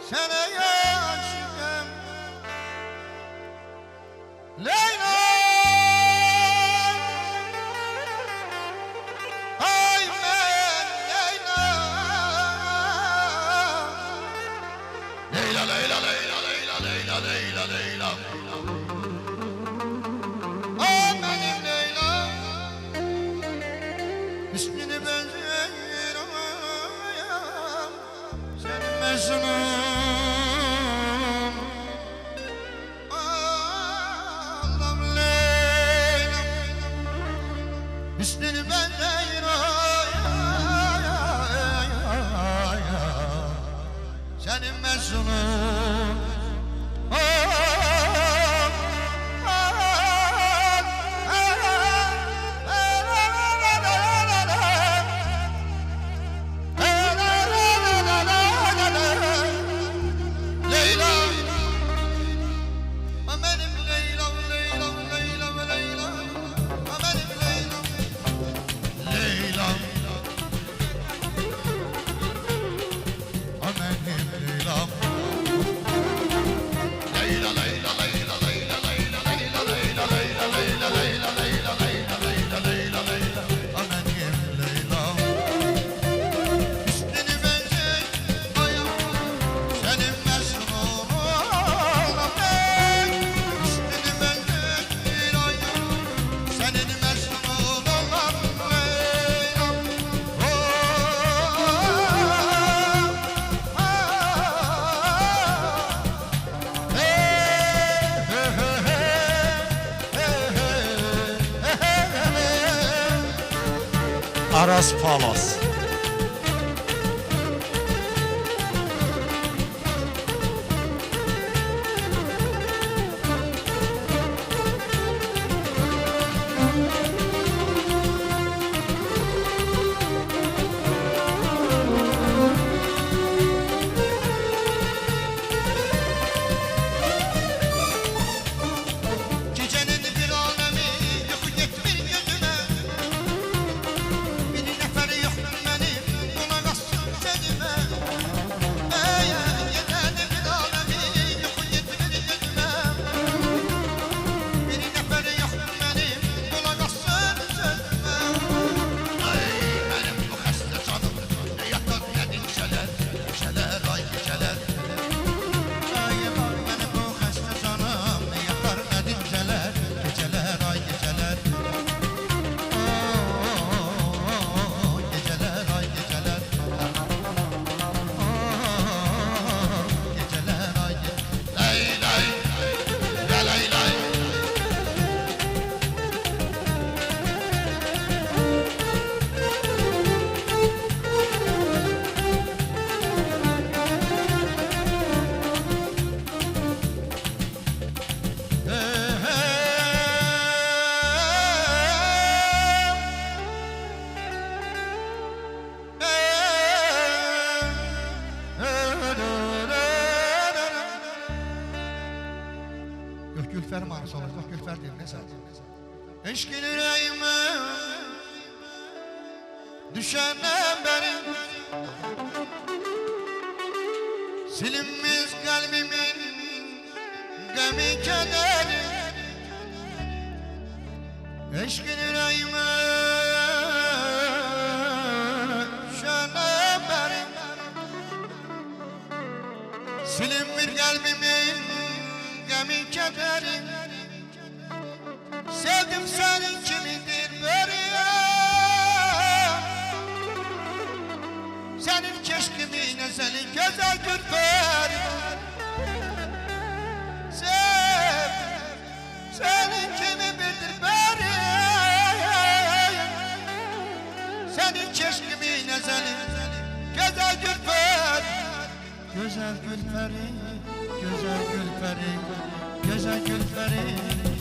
Sana aşığım Leyla, ay ben Leyla, Leyla, Leyla, Leyla, Leyla, Leyla, Leyla, Leyla, ay benim Leyla, ismini benziyorum, senin Mecnun. Hüsnünü benden senin Mecnun'un. Aras Palas. Gülfer manası olur. Bak Gülfer değil ne zaten. Eşkin yüreğime düşenden beri silinmez kalbimin gemi kederi. Eşkin yüreğime düşenden beri silinmez kalbimin gemi kederi. Sevdim seni kimidir böyle, senin keşkimine senin güzel Gülfer. Senin kimidir böyle, senin keşkimine senin güzel Gülfer. Güzel Gülfer'im, güzel Gülfer'im, güzel Gülfer'im.